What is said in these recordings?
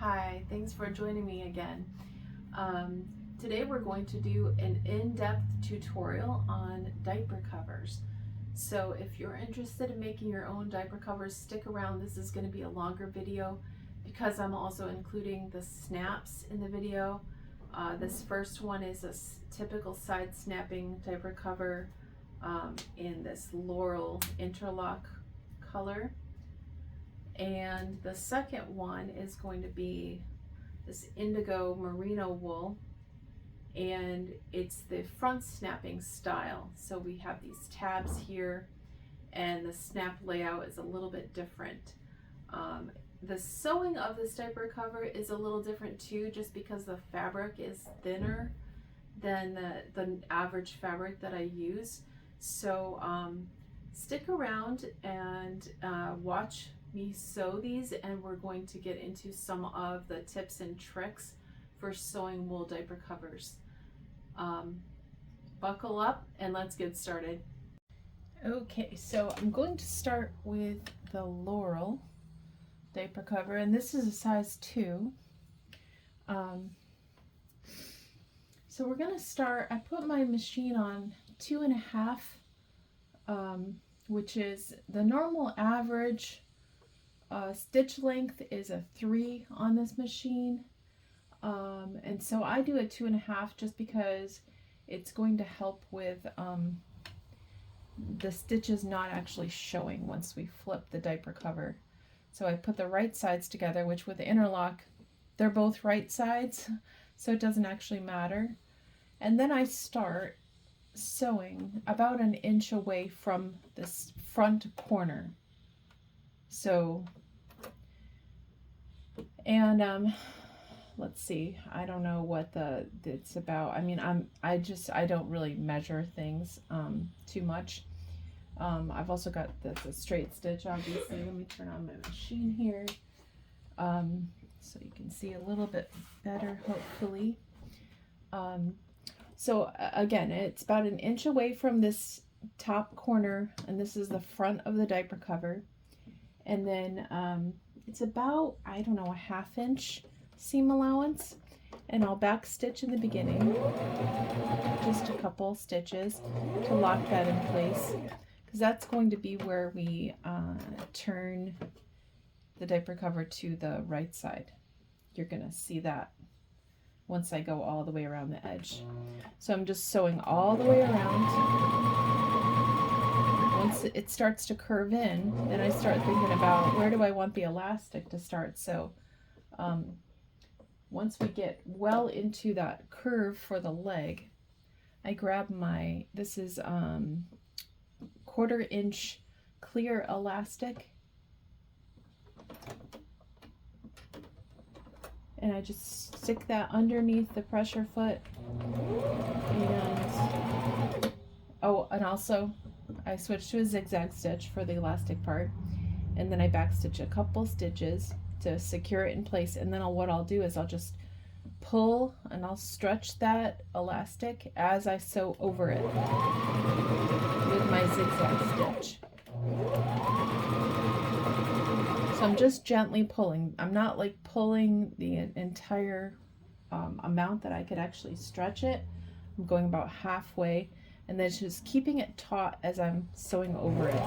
Hi, thanks for joining me again. Today we're going to do an in-depth tutorial on diaper covers. So if you're interested in making your own diaper covers, stick around. This is going to be a longer video because I'm also including the snaps in the video. This first one is a typical side snapping diaper cover in this Laurel interlock color. And the second one is going to be this indigo merino wool, and it's the front snapping style. So we have these tabs here and the snap layout is a little bit different. The sewing of this diaper cover is a little different too, just because the fabric is thinner than the average fabric that I use. So stick around and watch me sew these, and we're going to get into some of the tips and tricks for sewing wool diaper covers. Buckle up and let's get started. Okay, so I'm going to start with the Laurel diaper cover, and this is a size 2. So we're going to start, I put my machine on 2.5, which is the normal average stitch length is a 3 on this machine, and so I do a 2.5 just because it's going to help with the stitches not actually showing once we flip the diaper cover. So I put the right sides together, which with the interlock they're both right sides, so it doesn't actually matter. And then I start sewing about 1 inch away from this front corner. So, and let's see, I don't know what it's about. I mean, I don't really measure things too much. I've also got the straight stitch, obviously. Let me turn on my machine here so you can see a little bit better, hopefully. So again, it's about 1 inch away from this top corner, and this is the front of the diaper cover. And then it's about, I don't know, a 1/2 inch seam allowance, and I'll back stitch in the beginning, just a couple stitches to lock that in place, because that's going to be where we turn the diaper cover to the right side. You're gonna see that once I go all the way around the edge. So I'm just sewing all the way around. Once it starts to curve in, then I start thinking about where do I want the elastic to start. So once we get well into that curve for the leg, I grab this is 1/4 inch clear elastic, and I just stick that underneath the pressure foot. And also I switch to a zigzag stitch for the elastic part, and then I back stitch a couple stitches to secure it in place. And then what I'll do is I'll just pull and I'll stretch that elastic as I sew over it with my zigzag stitch. So I'm just gently pulling. I'm not like pulling the entire amount that I could actually stretch it. I'm going about halfway, and then just keeping it taut as I'm sewing over it.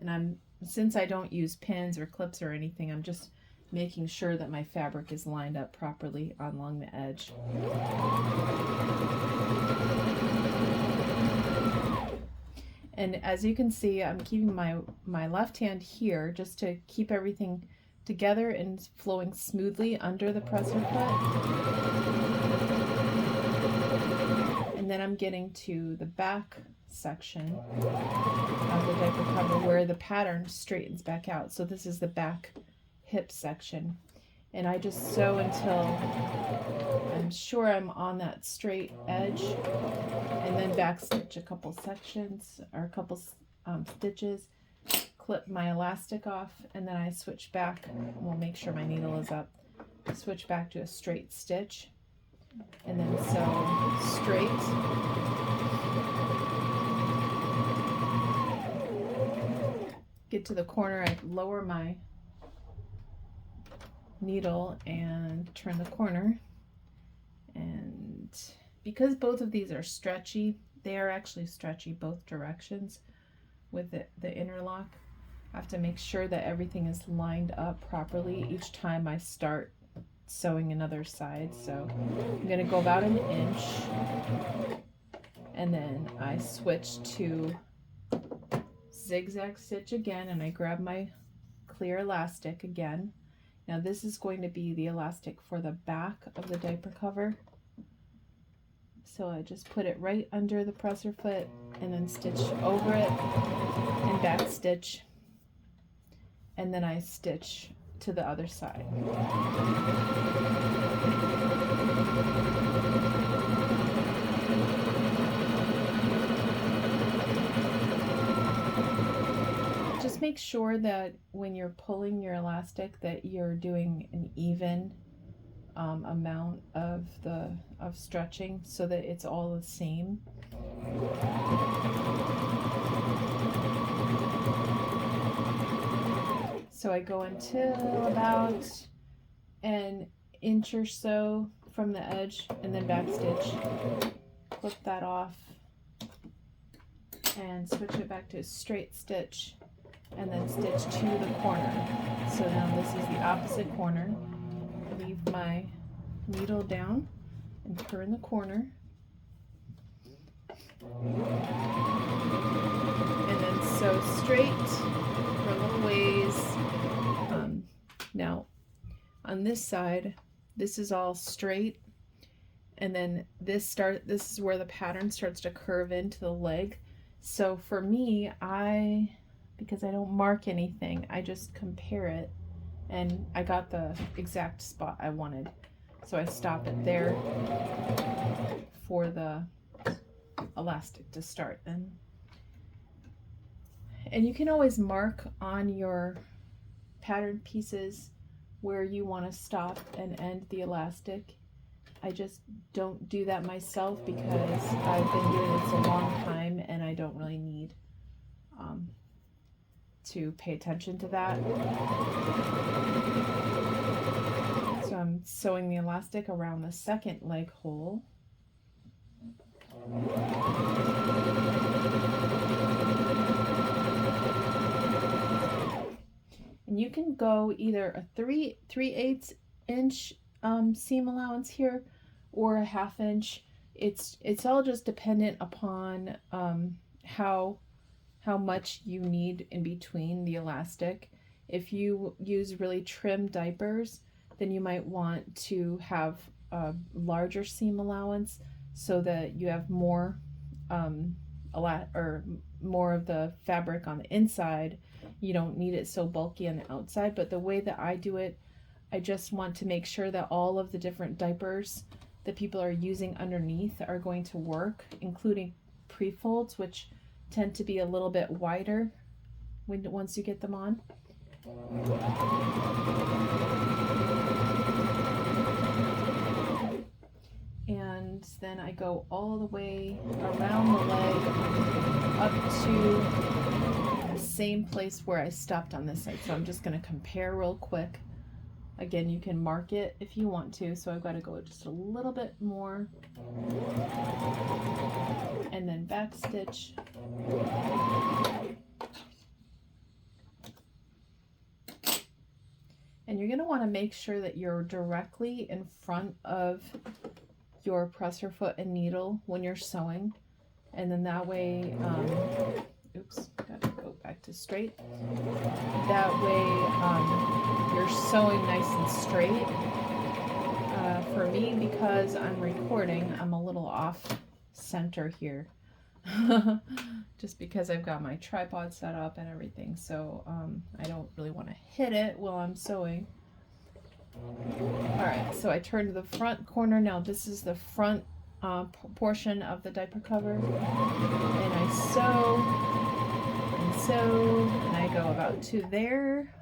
And since I don't use pins or clips or anything, I'm just making sure that my fabric is lined up properly along the edge. And as you can see, I'm keeping my left hand here just to keep everything together and flowing smoothly under the presser foot. And then I'm getting to the back section of the diaper cover where the pattern straightens back out. So this is the back hip section, and I just sew until I'm sure I'm on that straight edge, and then back stitch a couple sections or a couple stitches, clip my elastic off, and then I switch back. We'll make sure my needle is up. Switch back to a straight stitch, and then sew straight. get to the corner, I lower my needle and turn the corner. And because both of these are stretchy, they are actually stretchy both directions with the interlock. I have to make sure that everything is lined up properly each time I start sewing another side. So I'm going to go about 1 inch, and then I switch to zigzag stitch again, and I grab my clear elastic again. Now this is going to be the elastic for the back of the diaper cover. So I just put it right under the presser foot and then stitch over it and back stitch, and then I stitch to the other side. Just make sure that when you're pulling your elastic that you're doing an even amount of stretching so that it's all the same. So I go until about 1 inch or so from the edge and then back stitch, flip that off and switch it back to a straight stitch and then stitch to the corner. So now this is the opposite corner. Leave my needle down and turn the corner, and then sew straight for a little ways. Now on this side, this is all straight, and then this is where the pattern starts to curve into the leg. So for me, because I don't mark anything, I just compare it, and I got the exact spot I wanted. So I stop it there for the elastic to start. And you can always mark on your pattern pieces where you want to stop and end the elastic. I just don't do that myself because I've been doing this a long time and I don't really need to pay attention to that. So I'm sewing the elastic around the second leg hole. And you can go either a 3/8 inch seam allowance here or a 1/2 inch. It's all just dependent upon how much you need in between the elastic. If you use really trim diapers, then you might want to have a larger seam allowance so that you have more more of the fabric on the inside. You don't need it so bulky on the outside. But the way that I do it, I just want to make sure that all of the different diapers that people are using underneath are going to work, including pre-folds, which tend to be a little bit wider once you get them on. And then I go all the way around the leg up to the same place where I stopped on this side. So I'm just going to compare real quick. Again, you can mark it if you want to. So I've got to go just a little bit more. And then back stitch. And you're going to want to make sure that you're directly in front of your presser foot and needle when you're sewing, and then that way oops, gotta go back to straight. That way you're sewing nice and straight. For me, because I'm recording, I'm a little off center here just because I've got my tripod set up and everything, so I don't really want to hit it while I'm sewing. Alright, so I turn to the front corner. Now this is the front portion of the diaper cover, and I sew and sew, and I go about to there.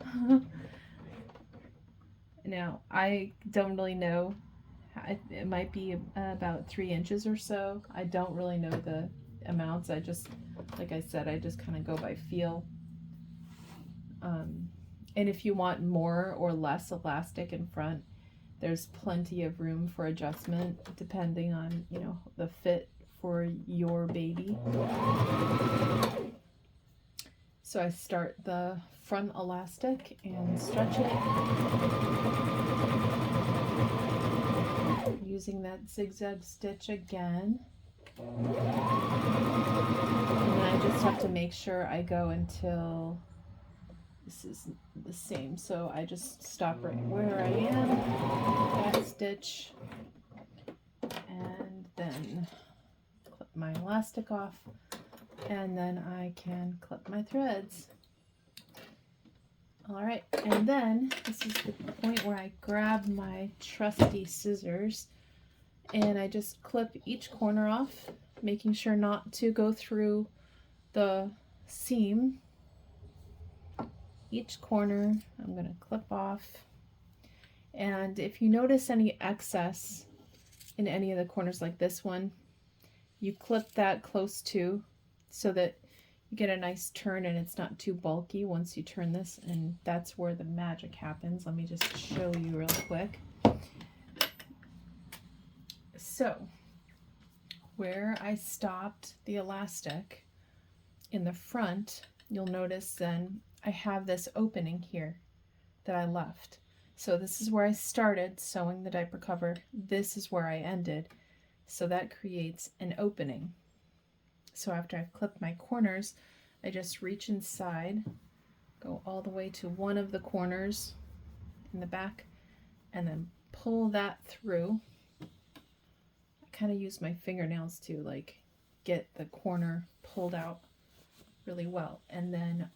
Now I don't really know, it might be about 3 inches or so. I don't really know the amounts. I just, like I said, I just kind of go by feel. And if you want more or less elastic in front, there's plenty of room for adjustment depending on, you know, the fit for your baby. So I start the front elastic and stretch it using that zigzag stitch again. And then I just have to make sure I go until this is the same. So I just stop right where I am, back stitch, and then clip my elastic off, and then I can clip my threads. All right, and then this is the point where I grab my trusty scissors and I just clip each corner off, making sure not to go through the seam. Each corner I'm going to clip off, and if you notice any excess in any of the corners like this one, you clip that close to so that you get a nice turn and it's not too bulky once you turn this, and that's where the magic happens. Let me just show you real quick. So where I stopped the elastic in the front, you'll notice then I have this opening here that I left. So this is where I started sewing the diaper cover. This is where I ended. So that creates an opening. So after I've clipped my corners, I just reach inside, go all the way to one of the corners in the back, and then pull that through. I kind of use my fingernails to like get the corner pulled out really well. And then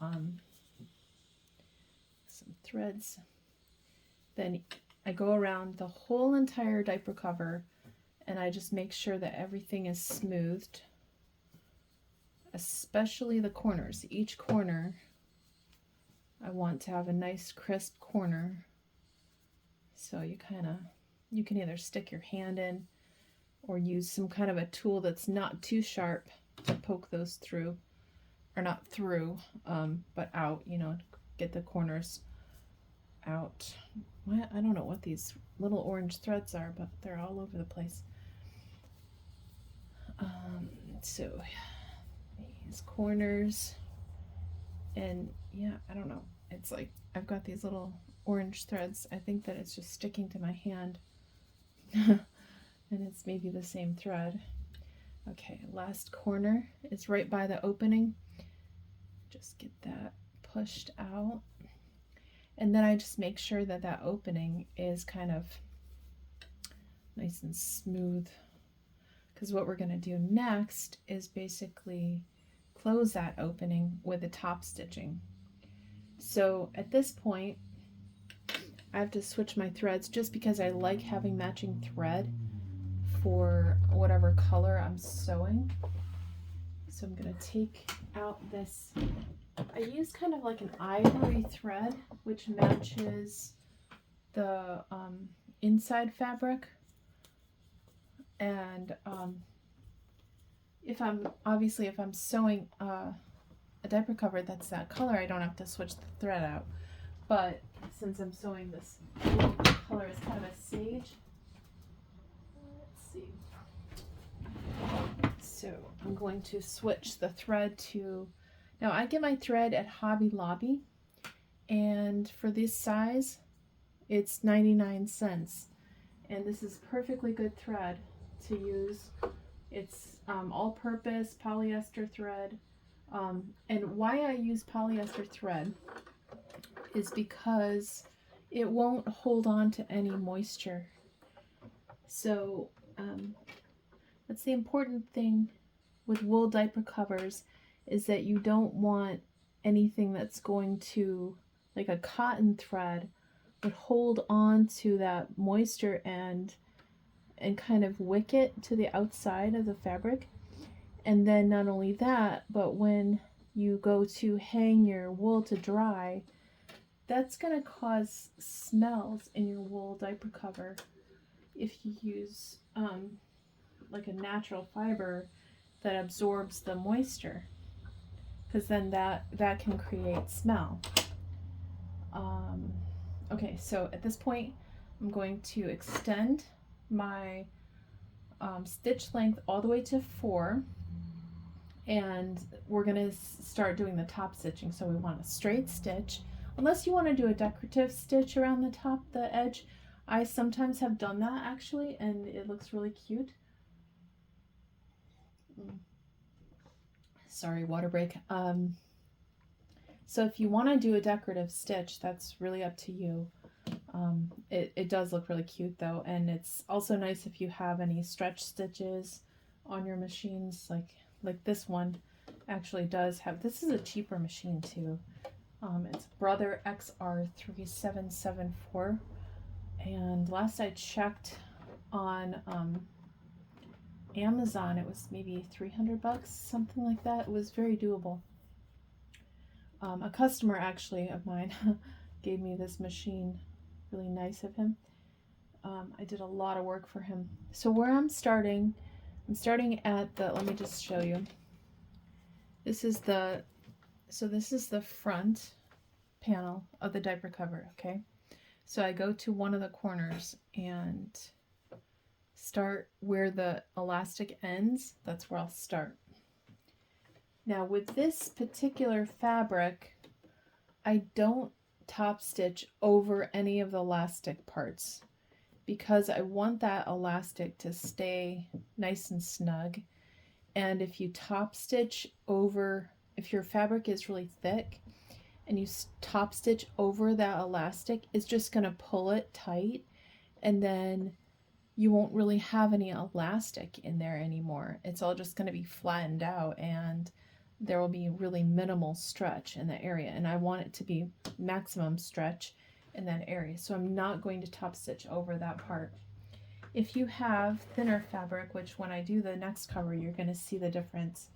some threads. Then I go around the whole entire diaper cover and I just make sure that everything is smoothed, especially the corners. Each corner I want to have a nice crisp corner. So you can either stick your hand in or use some kind of a tool that's not too sharp to poke those through, or not through, but out, you know, get the corners out. I don't know what these little orange threads are, but they're all over the place. So these corners, and yeah, I don't know. It's like I've got these little orange threads. I think that it's just sticking to my hand. And it's maybe the same thread. Okay, last corner is right by the opening. Just get that pushed out. And then I just make sure that that opening is kind of nice and smooth. Because what we're going to do next is basically close that opening with the top stitching. So at this point, I have to switch my threads just because I like having matching thread for whatever color I'm sewing. So I'm going to take out this, I use kind of like an ivory thread, which matches the inside fabric. And if I'm sewing a diaper cover that's that color, I don't have to switch the thread out. But since I'm sewing this color is kind of a sage, let's see. So I'm going to switch the thread to, now I get my thread at Hobby Lobby, and for this size, it's 99 cents. And this is perfectly good thread to use. It's all-purpose polyester thread. And why I use polyester thread is because it won't hold on to any moisture. So that's the important thing with wool diaper covers, is that you don't want anything that's going to, like a cotton thread, would hold on to that moisture and kind of wick it to the outside of the fabric. And then not only that, but when you go to hang your wool to dry, that's going to cause smells in your wool diaper cover if you use like a natural fiber that absorbs the moisture, because then that can create smell. Okay, so at this point, I'm going to extend my stitch length all the way to 4, and we're going to start doing the top stitching. So we want a straight stitch, unless you want to do a decorative stitch around the top, the edge. I sometimes have done that actually, and it looks really cute. Sorry, water break. So if you want to do a decorative stitch, that's really up to you. It does look really cute though, and it's also nice if you have any stretch stitches on your machines, like this one actually does have. This is a cheaper machine too. It's Brother XR3774, and last I checked on Amazon, it was maybe 300 bucks, something like that. It was very doable. A customer actually of mine gave me this machine. Really nice of him. I did a lot of work for him. So where I'm starting at the, let me just show you. This is the front panel of the diaper cover, okay? So I go to one of the corners and start where the elastic ends. That's where I'll start. Now with this particular fabric, I don't top stitch over any of the elastic parts because I want that elastic to stay nice and snug. And if you top stitch over, if your fabric is really thick and you top stitch over that elastic, it's just going to pull it tight, and then you won't really have any elastic in there anymore. It's all just going to be flattened out, and there will be really minimal stretch in the area, and I want it to be maximum stretch in that area. So I'm not going to top stitch over that part. If you have thinner fabric, which when I do the next cover you're going to see the difference,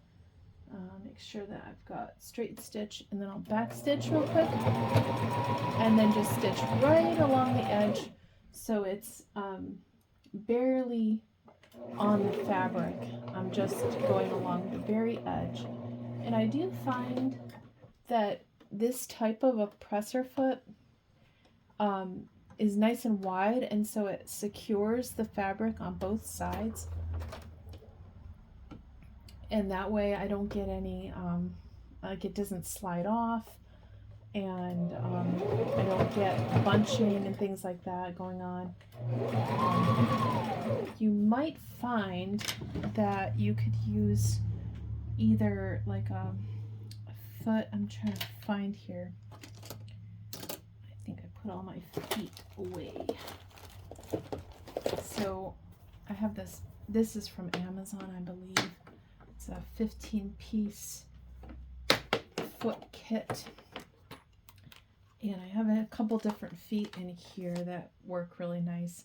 make sure that I've got straight stitch, and then I'll back stitch real quick and then just stitch right along the edge so it's barely on the fabric. I'm just going along the very edge. And I do find that this type of a presser foot is nice and wide, and so it secures the fabric on both sides. And that way I don't get any, like it doesn't slide off, and I don't get bunching and things like that going on. You might find that you could use either like a foot, I'm trying to find here. I think I put all my feet away. So I have this is from Amazon, I believe. It's a 15-piece foot kit. And I have a couple different feet in here that work really nice.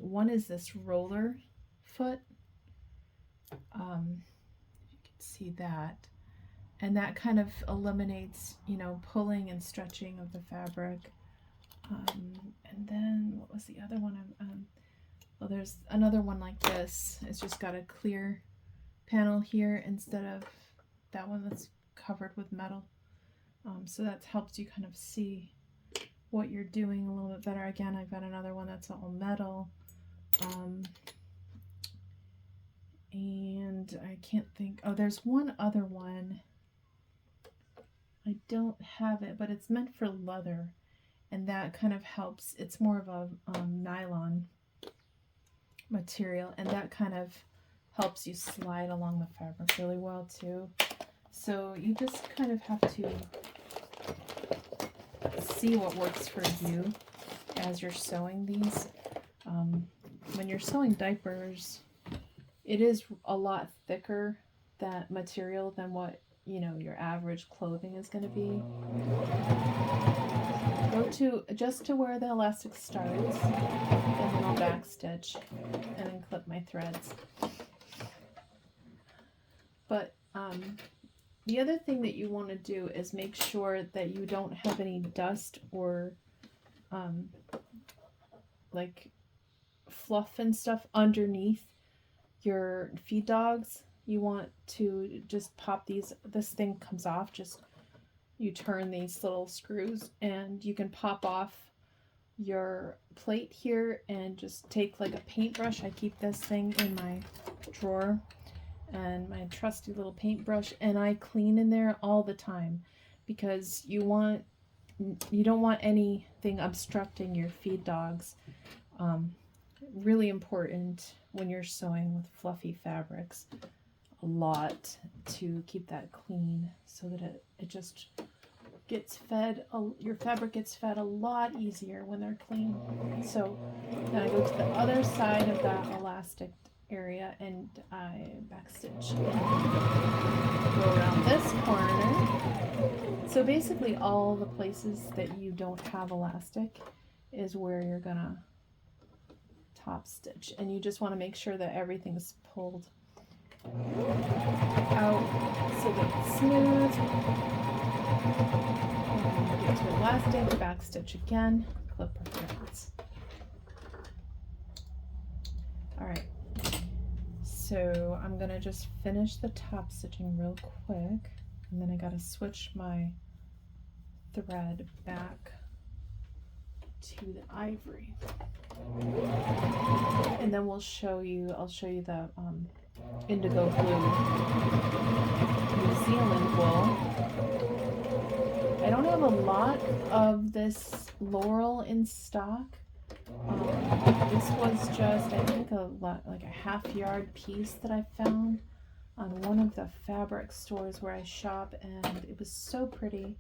One is this roller foot. You can see that. And that kind of eliminates, you know, pulling and stretching of the fabric. And then, what was the other one? Well, there's another one like this. It's just got a clear panel here instead of that one that's covered with metal. So that helps you kind of see what you're doing a little bit better. Again, I've got another one that's all metal. And I can't think, oh, there's one other one. I don't have it, but it's meant for leather, and that kind of helps. It's more of a nylon material, and that kind of helps you slide along the fabric really well too. So you just kind of have to see what works for you as you're sewing these. When you're sewing diapers, it is a lot thicker, that material, than what, you know, your average clothing is going to be. Go to just to where the elastic starts, and then I'll back stitch and then clip my threads. But the other thing that you want to do is make sure that you don't have any dust or like fluff and stuff underneath your feed dogs. You want to just pop these, this thing comes off just you turn these little screws and you can pop off your plate here and just take like a paintbrush. I keep this thing in my drawer, and my trusty little paintbrush, and I clean in there all the time because you don't want anything obstructing your feed dogs. Really important when you're sewing with fluffy fabrics, a lot to keep that clean so that it just gets fed, your fabric gets fed a lot easier when they're clean. So then I go to the other side of that elastic area and I backstitch and go around this corner. So basically all the places that you don't have elastic is where you're gonna top stitch, and you just want to make sure that everything's pulled out so that it's smooth. And get to elastic, back stitch again, clip our threads. Alright, so I'm gonna just finish the top stitching real quick, and then I gotta switch my thread back to the ivory. And then I'll show you the indigo blue New Zealand wool. I don't have a lot of this laurel in stock. This was just, I think, like a half-yard piece that I found on one of the fabric stores where I shop, and it was so pretty,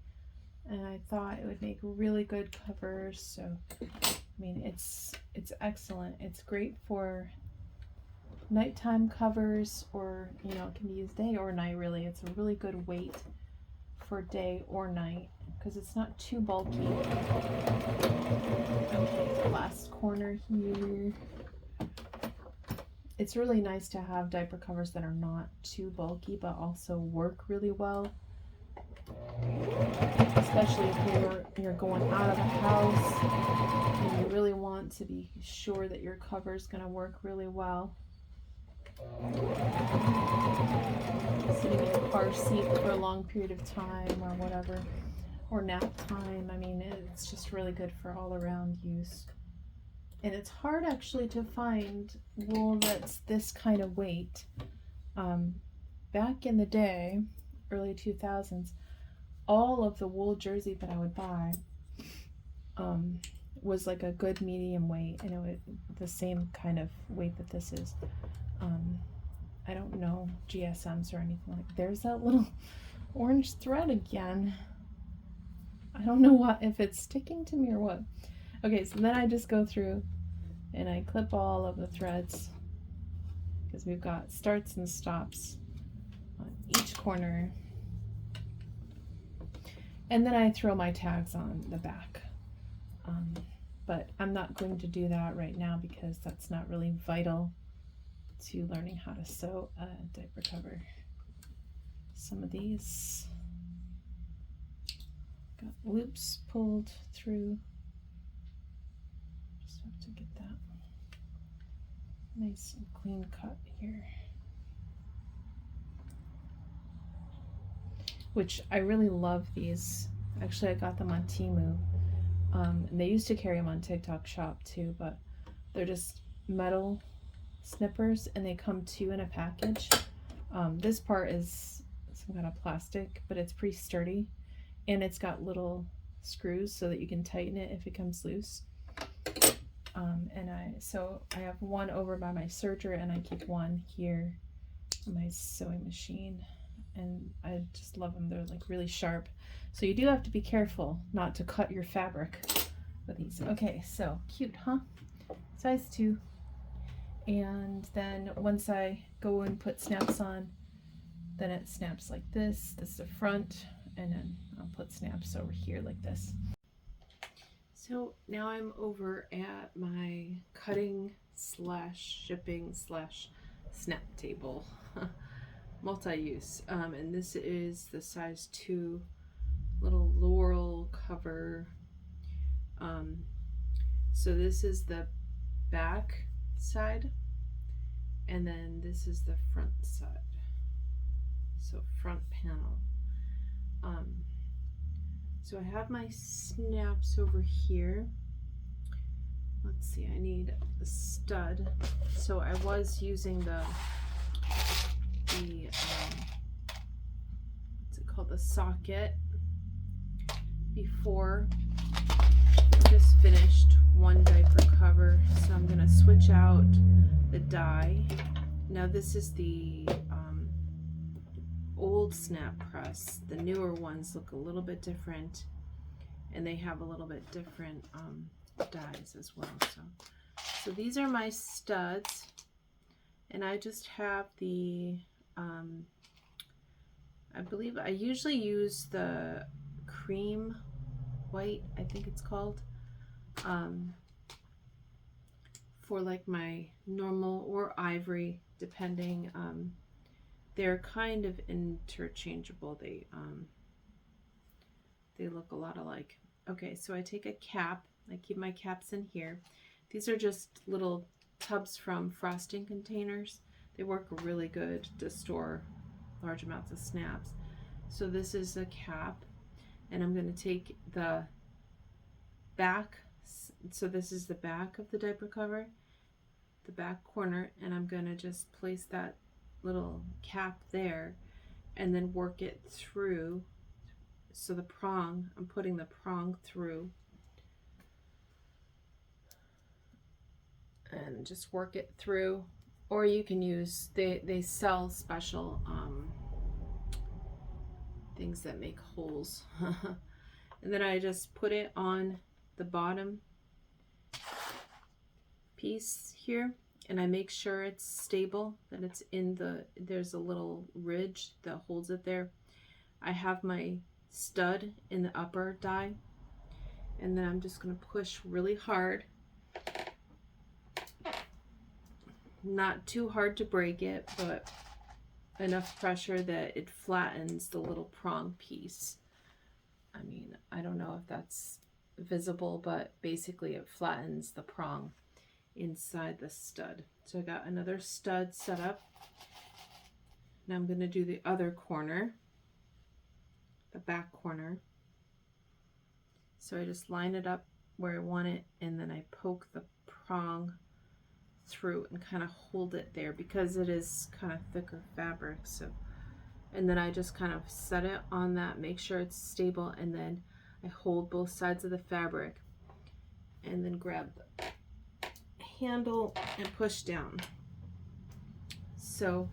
and I thought it would make really good covers. So I mean, it's excellent. It's great for nighttime covers, or it can be used day or night. Really, it's a really good weight for day or night because it's not too bulky. Okay, the last corner here. It's really nice to have diaper covers that are not too bulky but also work really well, especially if you're going out of the house and you really want to be sure that your cover is going to work really well. Sitting in a car seat for a long period of time or whatever, or nap time. I mean, it's just really good for all around use. And it's hard actually to find wool that's this kind of weight. Back in the day, early 2000s, all of the wool jersey that I would buy was like a good medium weight, and it was the same kind of weight that this is. I don't know GSMs or anything like. There's that little orange thread again. I don't know if it's sticking to me or what. Okay, so then I just go through and I clip all of the threads because we've got starts and stops on each corner. And then I throw my tags on the back. But I'm not going to do that right now because that's not really vital to learning how to sew a diaper cover. Some of these got loops pulled through. Just have to get that nice and clean cut here. Which I really love these. Actually, I got them on Temu. And they used to carry them on TikTok Shop too, but they're just metal snippers and they come two in a package. This part is some kind of plastic, but it's pretty sturdy, and it's got little screws so that you can tighten it if it comes loose. So I have one over by my serger, and I keep one here on my sewing machine, and I just love them. They're like really sharp, so you do have to be careful not to cut your fabric with these. Okay, so cute, huh? Size 2. And then once I go and put snaps on, then it snaps like this. This is the front, and then I'll put snaps over here like this. So now I'm over at my cutting / shipping / snap table, multi-use, and this is the size 2 little laurel cover. So this is the back side, and then this is the front side, so front panel. So I have my snaps over here. Let's see, I need a stud. So I was using the what's it called, the socket before. I just finished one diaper cover, so I'm gonna switch out the die. Now this is the old snap press. The newer ones look a little bit different, and they have a little bit different dies as well. So these are my studs, and I just have the I believe I usually use the cream white, I think it's called, for like my normal, or ivory, depending. They're kind of interchangeable. They look a lot alike. Okay, so I take a cap. I keep my caps in here. These are just little tubs from frosting containers. They work really good to store large amounts of snaps. So this is a cap, and I'm going to take the back. So this is the back of the diaper cover, the back corner, and I'm going to just place that little cap there and then work it through. So the prong, I'm putting the prong through and just work it through. Or you can use, they sell special things that make holes. And then I just put it on the bottom piece here, and I make sure it's stable, that it's in there's a little ridge that holds it there. I have my stud in the upper die, and then I'm just going to push really hard, not too hard to break it, but enough pressure that it flattens the little prong piece. I mean, I don't know if that's visible, but basically it flattens the prong inside the stud. So I got another stud set up. Now I'm going to do the other corner, the back corner. So I just line it up where I want it, and then I poke the prong through and kind of hold it there, because it is kind of thicker fabric. So, and then I just kind of set it on that, make sure it's stable, and then I hold both sides of the fabric and then grab the handle and push down. So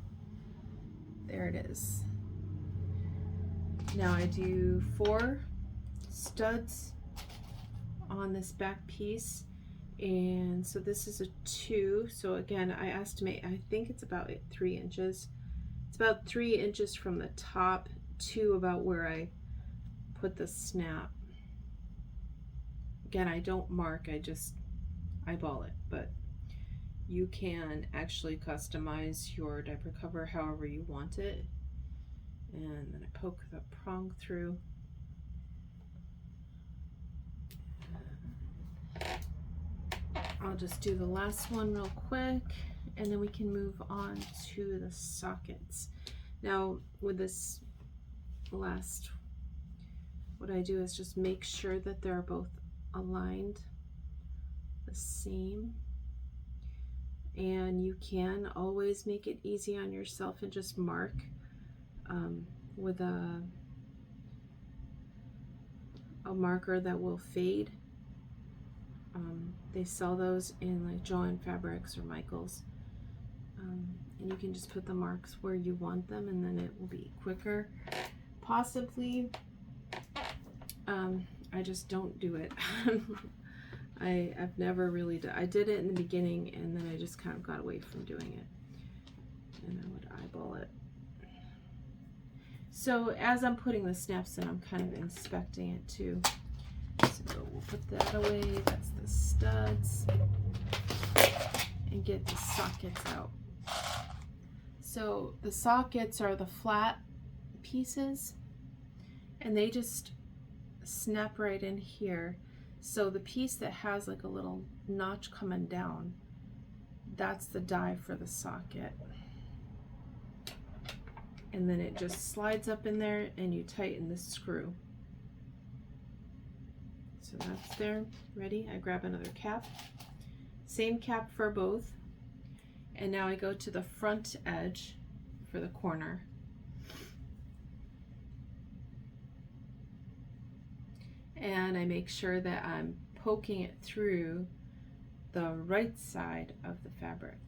there it is. Now I do 4 studs on this back piece, and so this is a 2. So again, I estimate, I think it's about 3 inches. It's about 3 inches from the top to about where I put the snap. Again, I don't mark, I just eyeball it, but you can actually customize your diaper cover however you want it. And then I poke the prong through. I'll just do the last one real quick, and then we can move on to the sockets. Now with this last, what I do is just make sure that they're both aligned the same. And you can always make it easy on yourself and just mark with a marker that will fade. They sell those in like Joann Fabrics or Michaels, and you can just put the marks where you want them, and then it will be quicker. Possibly, I just don't do it. I've never really done. I did it in the beginning, and then I just kind of got away from doing it, and I would eyeball it. So as I'm putting the snaps in, I'm kind of inspecting it too. So we'll put that away. That's the studs, and get the sockets out. So the sockets are the flat pieces, and they just snap right in here. So the piece that has like a little notch coming down, that's the die for the socket. And then it just slides up in there, and you tighten the screw. So that's there, ready. I grab another cap, same cap for both, and now I go to the front edge for the corner. And I make sure that I'm poking it through the right side of the fabric.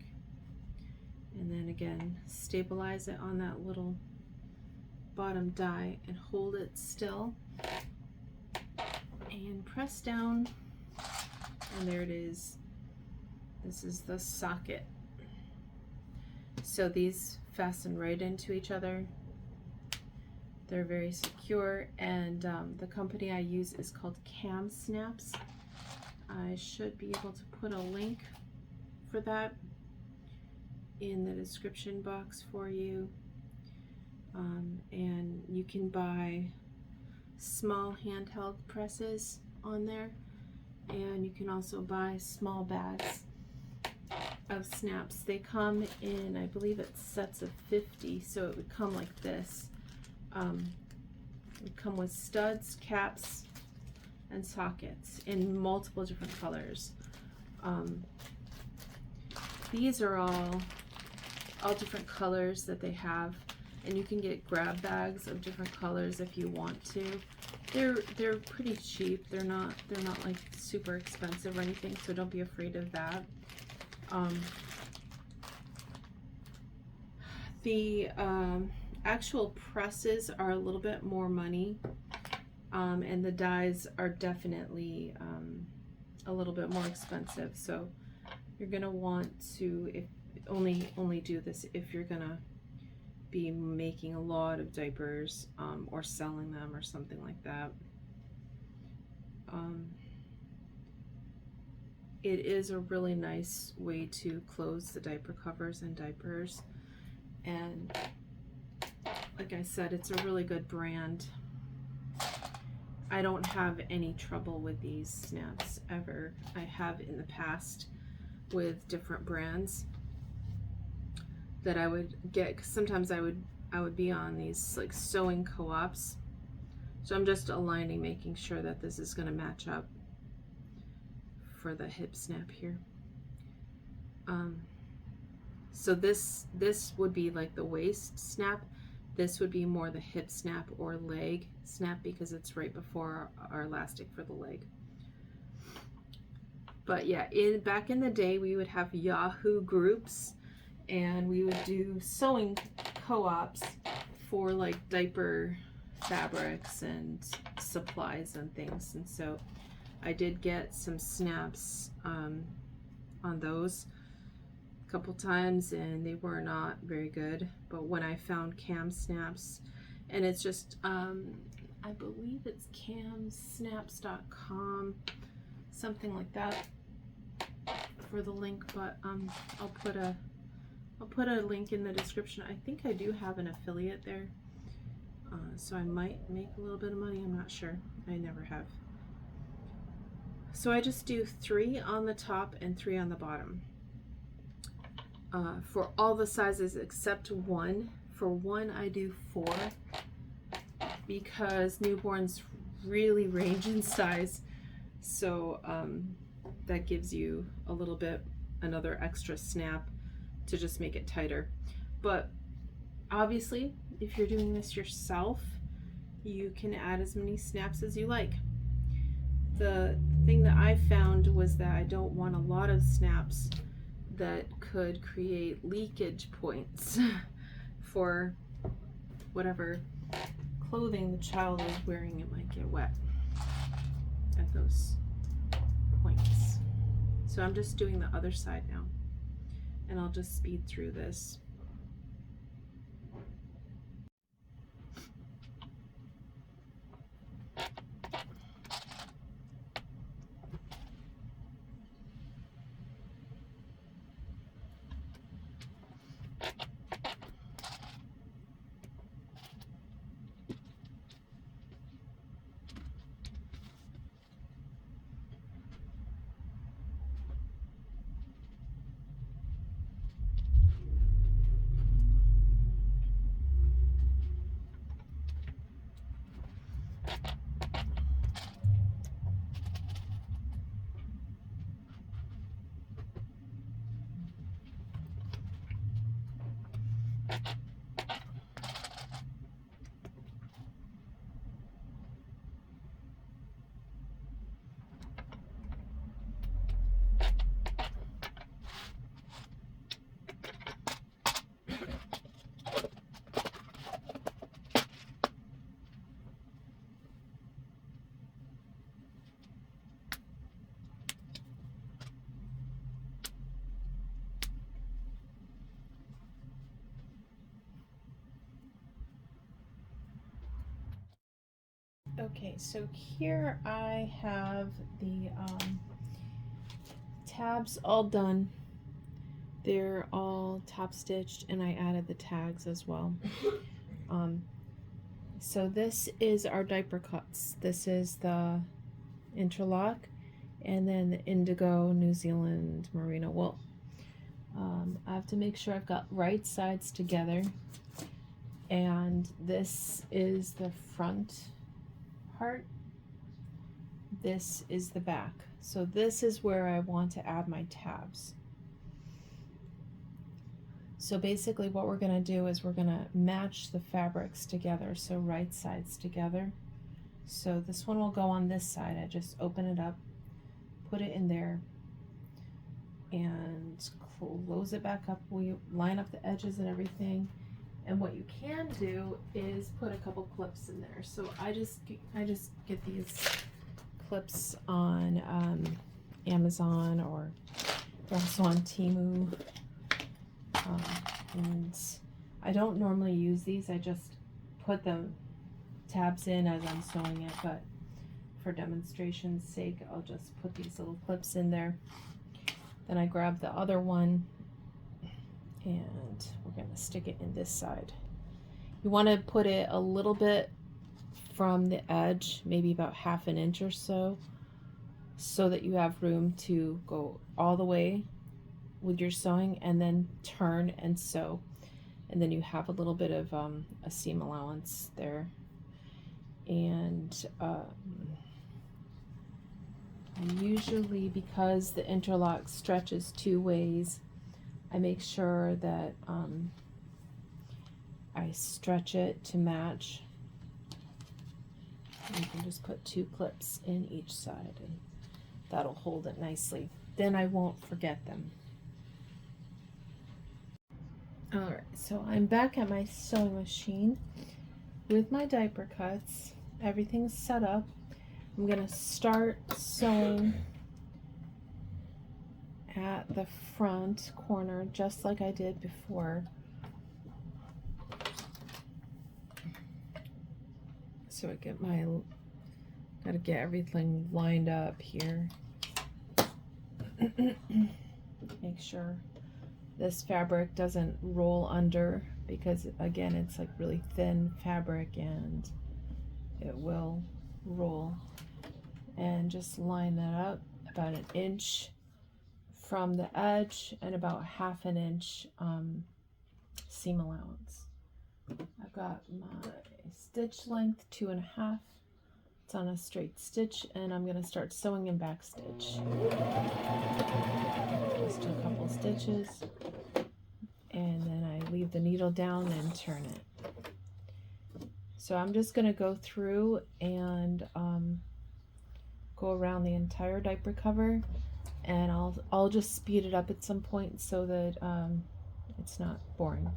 And then again, stabilize it on that little bottom die and hold it still. And press down, and there it is. This is the socket. So these fasten right into each other. They're very secure, and the company I use is called Snips. I should be able to put a link for that in the description box for you. And you can buy small handheld presses on there, and you can also buy small bags of snaps. They come in, I believe it's sets of 50, so it would come like this. It would come with studs, caps, and sockets in multiple different colors. These are all different colors that they have, and you can get grab bags of different colors if you want to. They're pretty cheap. They're not like super expensive or anything, so don't be afraid of that. The actual presses are a little bit more money, and the dies are definitely a little bit more expensive. So you're gonna want to only do this if you're gonna be making a lot of diapers or selling them or something like that. It is a really nice way to close the diaper covers and diapers, and like I said, it's a really good brand. I don't have any trouble with these snaps ever. I have in the past with different brands that I would get, because sometimes I would be on these like sewing co-ops. So I'm just aligning, making sure that this is going to match up for the hip snap here. So this would be like the waist snap. This would be more the hip snap or leg snap, because it's right before our elastic for the leg. But yeah, back in the day, we would have Yahoo groups, and we would do sewing co-ops for like diaper fabrics and supplies and things. And so I did get some snaps on those a couple times, and they were not very good. But when I found Snaps, and it's just I believe it's camsnaps.com, something like that for the link, but I'll put a link in the description. I think I do have an affiliate there, so I might make a little bit of money. I'm not sure. I never have. So I just do 3 on the top and 3 on the bottom for all the sizes except 1. For 1 I do 4, because newborns really range in size, so that gives you a little bit, another extra snap to just make it tighter. But obviously, if you're doing this yourself, you can add as many snaps as you like. The thing that I found was that I don't want a lot of snaps that could create leakage points for whatever clothing the child is wearing. It might get wet at those points. So I'm just doing the other side now, and I'll just speed through this. Okay, so here I have the tabs all done. They're all top stitched, and I added the tags as well. So this is our diaper cuts. This is the interlock, and then the indigo New Zealand merino wool. I have to make sure I've got right sides together, and this is the front part, this is the back. So this is where I want to add my tabs. So basically what we're going to do is we're going to match the fabrics together, so right sides together. So this one will go on this side. I just open it up, put it in there, and close it back up. We line up the edges and everything. And what you can do is put a couple clips in there. So I just get these clips on Amazon, or they're also on Temu. And I don't normally use these. I just put the tabs in as I'm sewing it, but for demonstration's sake, I'll just put these little clips in there. Then I grab the other one, and we're going to stick it in this side. You want to put it a little bit from the edge, maybe about ½ an inch or so that you have room to go all the way with your sewing, and then turn and sew, and then you have a little bit of a seam allowance there. And I usually, because the interlock stretches 2 ways, I make sure that I stretch it to match. You can just put 2 clips in each side, and that'll hold it nicely. Then I won't forget them. Alright, so I'm back at my sewing machine with my diaper cuts. Everything's set up. I'm going to start sewing at the front corner just like I did before. So gotta get everything lined up here. Make sure this fabric doesn't roll under, because again, it's like really thin fabric and it will roll. And just line that up about 1 inch from the edge and about ½ an inch seam allowance. I've got my stitch length 2.5. It's on a straight stitch, and I'm going to start sewing in back stitch. Just a couple stitches, and then I leave the needle down and turn it. So I'm just going to go through and go around the entire diaper cover, and I'll just speed it up at some point so that it's not boring.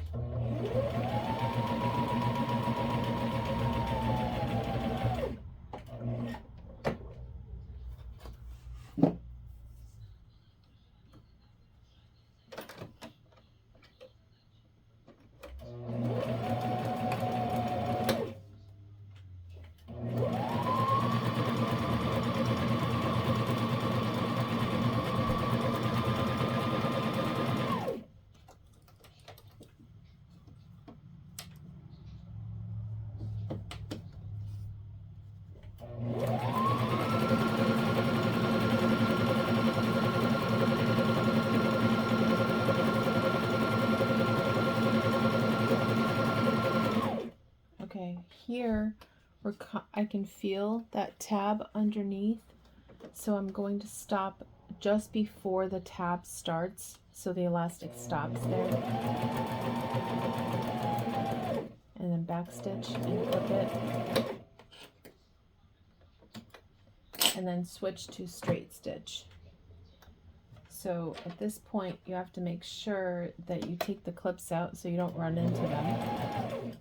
Okay, here I can feel that tab underneath, so I'm going to stop just before the tab starts, so the elastic stops there. and back stitch and clip it, and then switch to straight stitch. So at this point you have to make sure that you take the clips out so you don't run into them.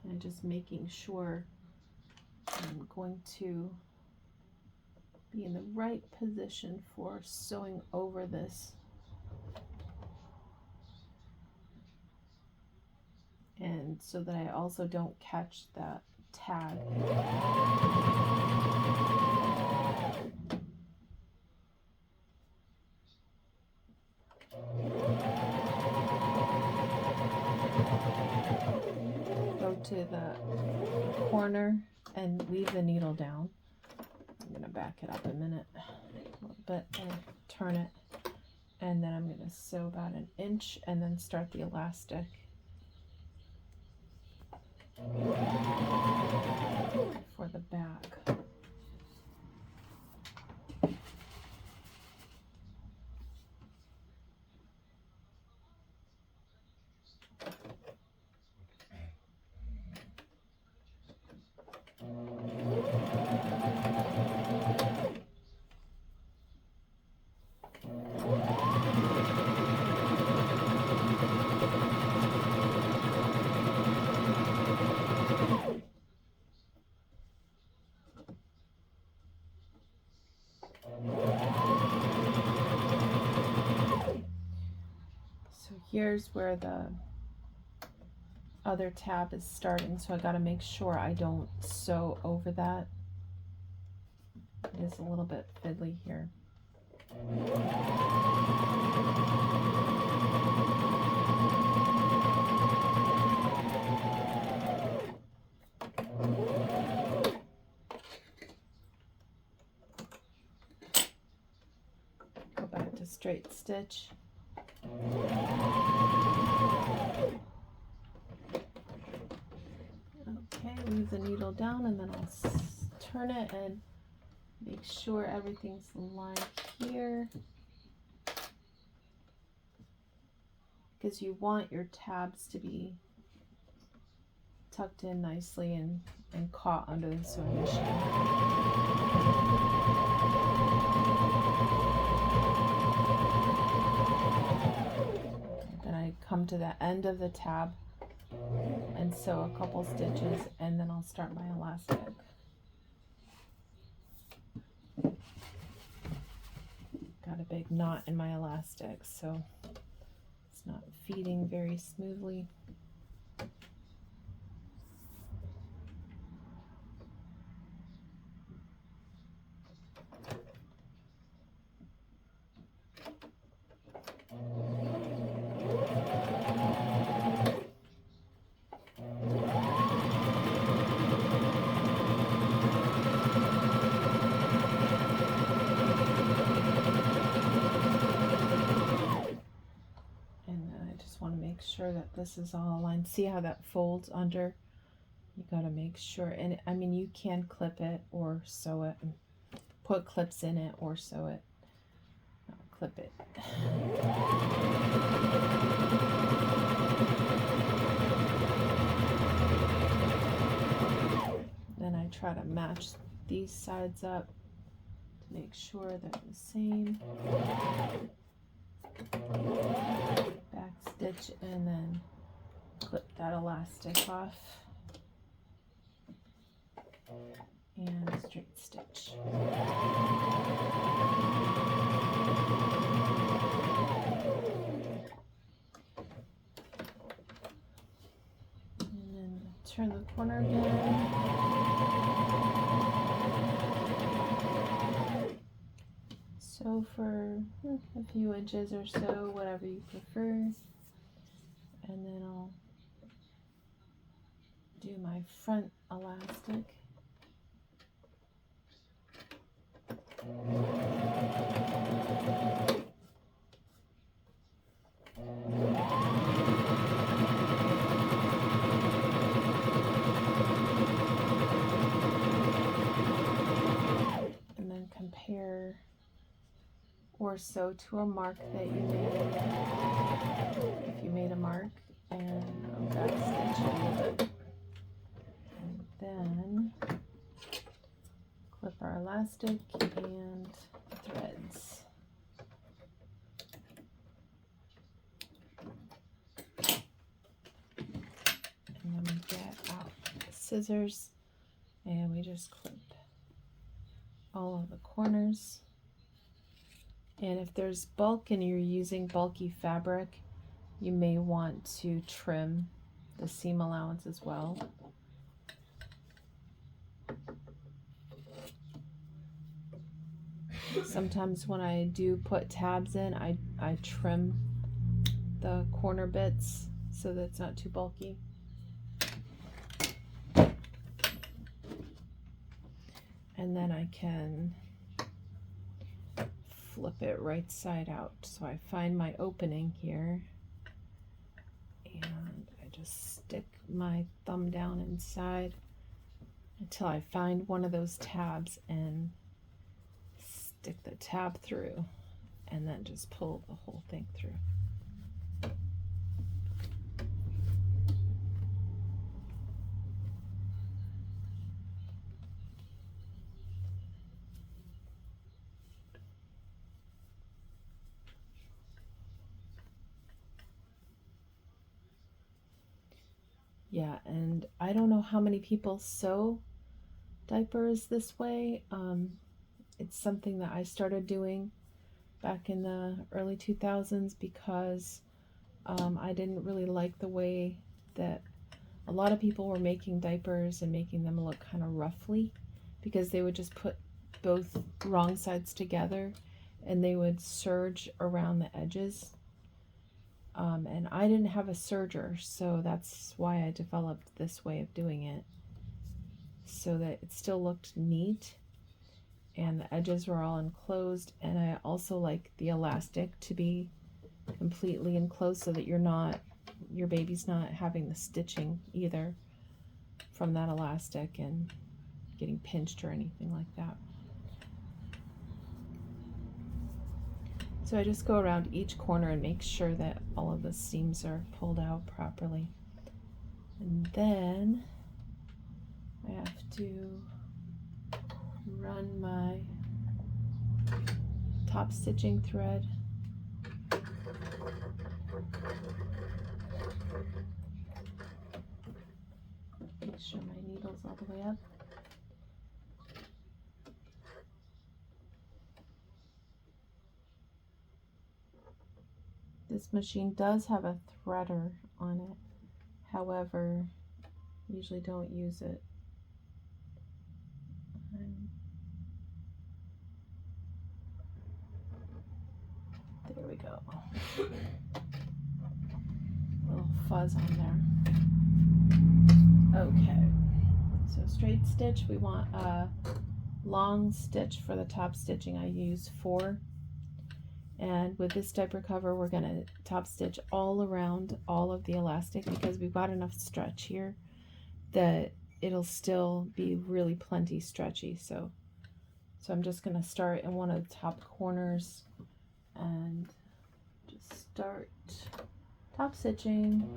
And just making sure I'm going to be in the right position for sewing over this. And so that I also don't catch that tag. Go to the corner and leave the needle down. I'm going to back it up a minute, a little bit, and turn it. And then I'm going to sew about an inch and then start the elastic. For the back. Here's where the other tab is starting, so I got to make sure I don't sew over that. It is a little bit fiddly here. Go back to straight stitch. Okay, leave the needle down, and then I'll turn it and make sure everything's lined here, because you want your tabs to be tucked in nicely and caught under the sewing machine. Then I come to the end of the tab and sew a couple stitches, and then I'll start my elastic. Got a big knot in my elastic, so it's not feeding very smoothly. Sure that this is all aligned. See how that folds under? You got to make sure. And I mean, you can clip it or sew it, and put clips in it or sew it. Clip it. Then I try to match these sides up to make sure they're the same. Back stitch and then clip that elastic off and straight stitch. And then turn the corner again. Sew for a few inches or so, whatever you prefer. And then I'll do my front elastic. And then compare or or sew to a mark that you made. If you made a mark, and back stitch a little bit. And then clip our elastic and threads. And then we get out scissors and we just clip all of the corners. And if there's bulk and you're using bulky fabric, you may want to trim the seam allowance as well. Sometimes when I do put tabs in, I trim the corner bits so that it's not too bulky. And then I can flip it right side out. So I find my opening here and I just stick my thumb down inside until I find one of those tabs and stick the tab through, and then just pull the whole thing through. Yeah, and I don't know how many people sew diapers this way. It's something that I started doing back in the early 2000s because I didn't really like the way that a lot of people were making diapers and making them look kind of roughly, because they would just put both wrong sides together and they would serge around the edges. And I didn't have a serger, so that's why I developed this way of doing it, so that it still looked neat and the edges were all enclosed. And I also like the elastic to be completely enclosed so that your baby's not having the stitching either from that elastic and getting pinched or anything like that. So I just go around each corner and make sure that all of the seams are pulled out properly. And then I have to run my top stitching thread make sure my needle's all the way up. This machine does have a threader on it, however, I usually don't use it. There we go. A little fuzz on there. Okay, so straight stitch, we want a long stitch for the top stitching. I use 4. And with this diaper cover, we're going to top stitch all around all of the elastic because we've got enough stretch here that it'll still be really plenty stretchy. So I'm just going to start in one of the top corners and just start top stitching.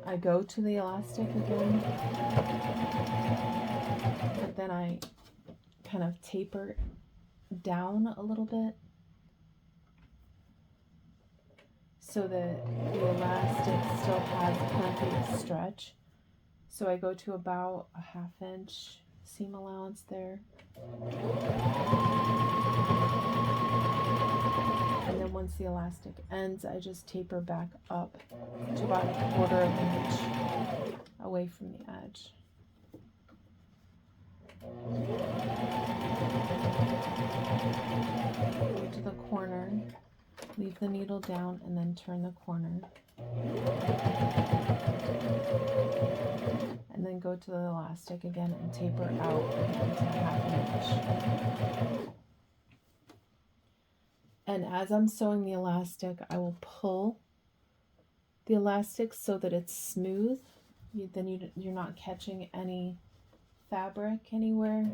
I go to the elastic again, but then I kind of taper down a little bit so that the elastic still has plenty of stretch. So I go to about a 1/2 inch seam allowance there. And then once the elastic ends, I just taper back up to about 1/4 inch away from the edge. Go to the corner, leave the needle down, and then turn the corner. And then go to the elastic again and taper out again to 1/2 inch. And as I'm sewing the elastic, I will pull the elastic so that it's smooth. Then you're not catching any fabric anywhere.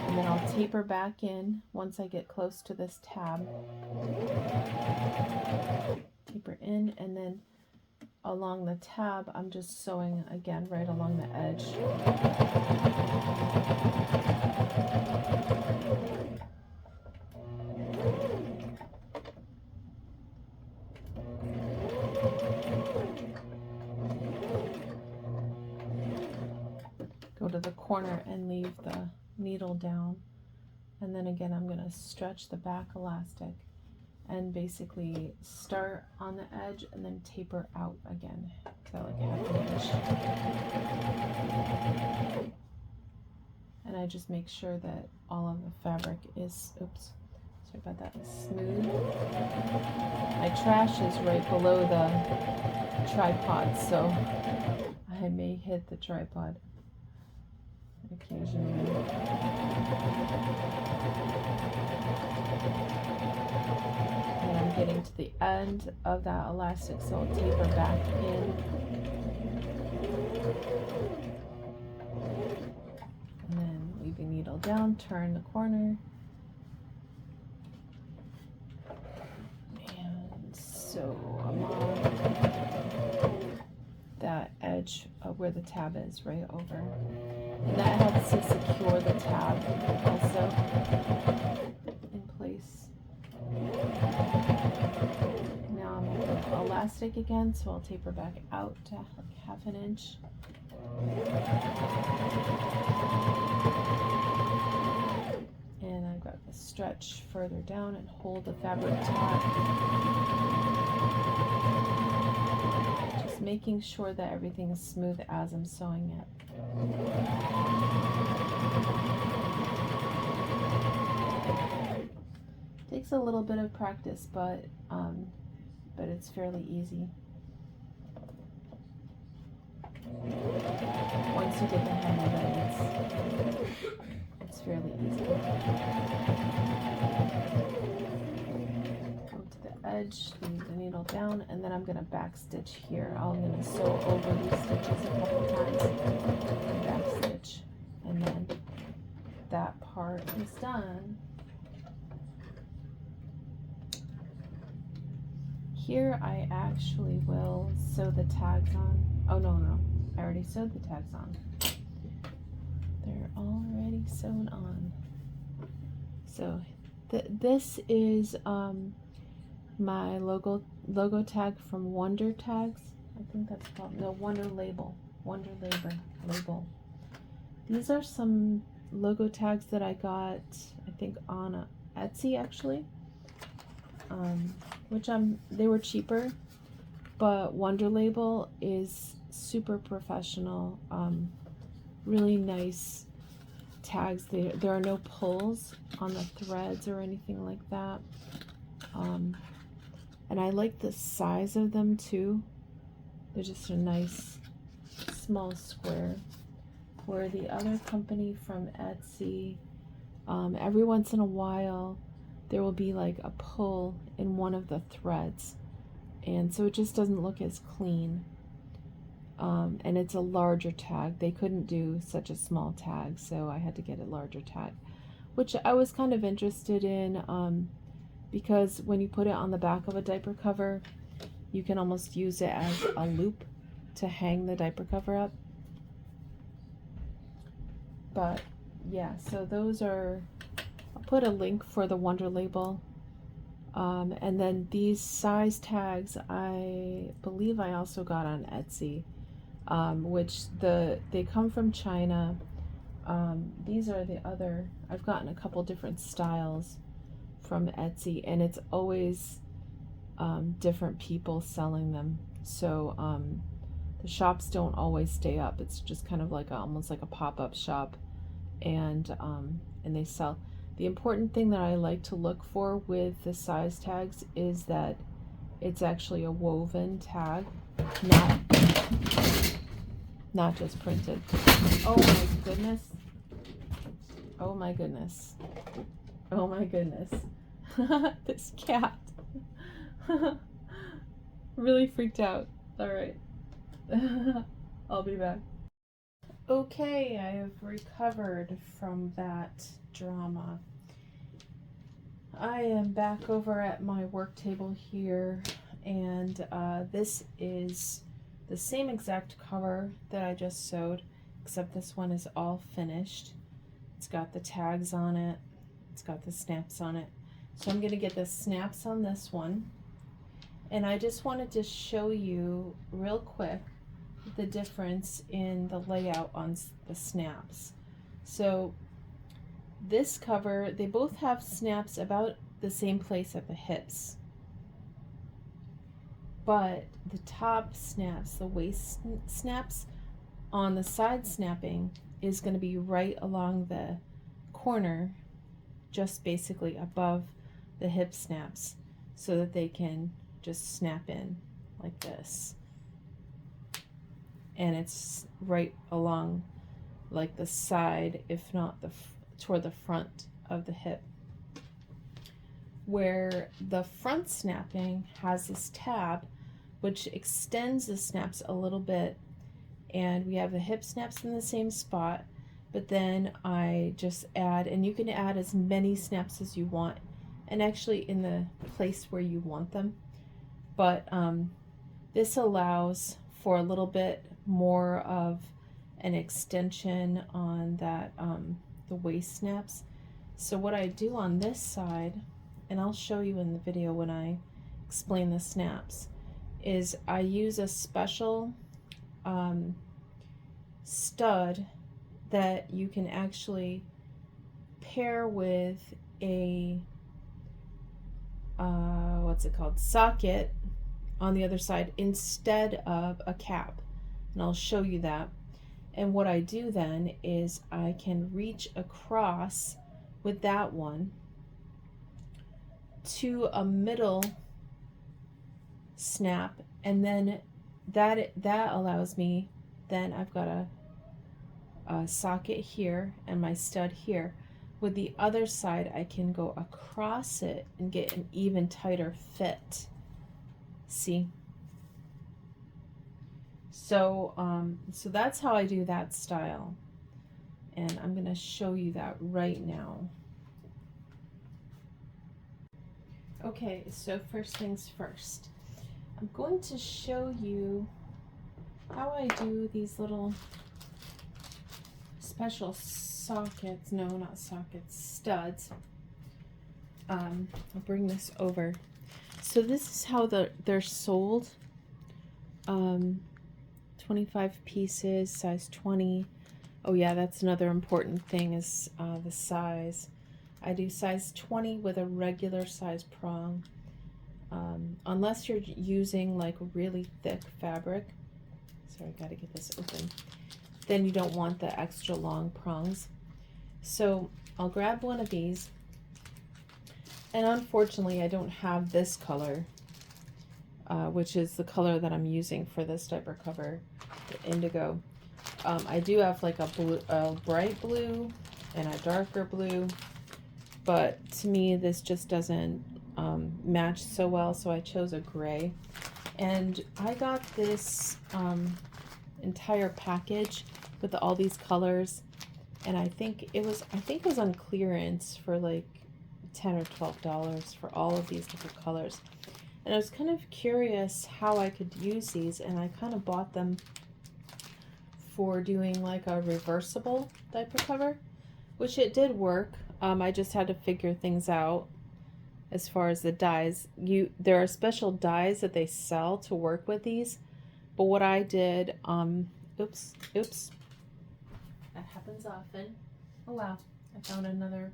And then I'll taper back in once I get close to this tab. Taper in, and then along the tab I'm just sewing again right along the edge. Go to the corner and leave the needle down, and then again I'm going to stretch the back elastic and basically start on the edge and then taper out again to like half an inch. And I just make sure that all of the fabric is, oops, sorry about that, smooth. My trash is right below the tripod, so I may hit the tripod occasionally. And I'm getting to the end of that elastic, so I'll taper back in. And then leave the needle down, turn the corner. And so I'm on that edge of where the tab is, right over. And that helps to secure the tab also in place. Now I'm on the elastic again, so I'll taper back out to like half an inch. And I've got the stretch further down and hold the fabric taut. Just making sure that everything is smooth as I'm sewing it. Takes a little bit of practice, but it's fairly easy. Once you get the hang of it, it's fairly easy. Go to the edge, leave the needle down, and then I'm going to back stitch here. I'm going to sew over these stitches a couple times and back stitch, and then that part is done. Here I actually will sew the tags on. Oh no, I already sewed the tags on. They're already sewn on. So this is my logo tag from Wonder Tags. I think that's called, no, Wonder Label. Label. These are some logo tags that I got, I think, on Etsy actually. They were cheaper, but Wonder Label is super professional, really nice tags. There are no pulls on the threads or anything like that, and I like the size of them too. They're just a nice small square, where the other company from Etsy, every once in a while there will be like a pull in one of the threads, and so it just doesn't look as clean. And it's a larger tag. They couldn't do such a small tag, so I had to get a larger tag, which I was kind of interested in, because when you put it on the back of a diaper cover, you can almost use it as a loop to hang the diaper cover up. But yeah, so those are, I'll put a link for the Wonder Label. And then these size tags, I believe I also got on Etsy, which they come from China. These are the other, I've gotten a couple different styles from Etsy, and it's always different people selling them. So the shops don't always stay up. It's just kind of like almost like a pop-up shop, and they sell. The important thing that I like to look for with the size tags is that it's actually a woven tag. not just printed. Oh my goodness. Oh my goodness. Oh my goodness. This cat. Really freaked out. All right. I'll be back. Okay, I have recovered from that drama. I am back over at my work table here, and this is the same exact cover that I just sewed, except this one is all finished. It's got the tags on it, it's got the snaps on it. So I'm going to get the snaps on this one, and I just wanted to show you real quick the difference in the layout on the snaps. So this cover, they both have snaps about the same place at the hips, but the top snaps, the waist snaps on the side snapping is going to be right along the corner, just basically above the hip snaps, so that they can just snap in like this. And it's right along like the side, if not toward the front of the hip. Where the front snapping has this tab which extends the snaps a little bit, and we have the hip snaps in the same spot, but then I just add, and you can add as many snaps as you want, and actually in the place where you want them, but this allows for a little bit more of an extension on that the waist snaps. So what I do on this side, and I'll show you in the video when I explain the snaps, is I use a special stud that you can actually pair with a what's it called, socket on the other side instead of a cap, and I'll show you that. And what I do then is I can reach across with that one to a middle snap, and then that allows me, then I've got a socket here and my stud here. With the other side I can go across it and get an even tighter fit. See? So so that's how I do that style, and I'm gonna show you that right now. Okay, so first things first, I'm going to show you how I do these little special sockets, no, not sockets, studs. I'll bring this over. So this is how they're sold. 25 pieces, size 20. Oh yeah, that's another important thing, is the size. I do size 20 with a regular size prong. Unless you're using like really thick fabric, sorry, I gotta get this open, then you don't want the extra long prongs. So I'll grab one of these, and unfortunately I don't have this color, which is the color that I'm using for this diaper cover, the indigo. I do have like a bright blue and a darker blue, but to me this just doesn't match so well, so I chose a gray. And I got this entire package with all these colors, and I think it was on clearance for like $10 or $12 for all of these different colors. And I was kind of curious how I could use these, and I kind of bought them for doing like a reversible diaper cover, which it did work. I just had to figure things out as far as the dyes. There are special dyes that they sell to work with these, but what I did, oops, that happens often. Oh wow, I found another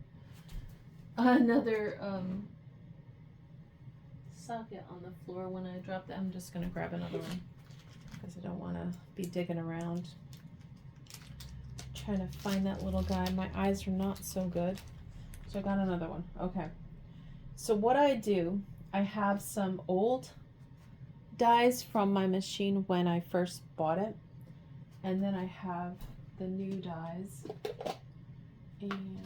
socket on the floor when I dropped it. I'm just gonna grab another one because I don't want to be digging around trying to find that little guy. My eyes are not so good, so I got another one. Okay, so what I do, I have some old dies from my machine when I first bought it, and then I have the new dies. And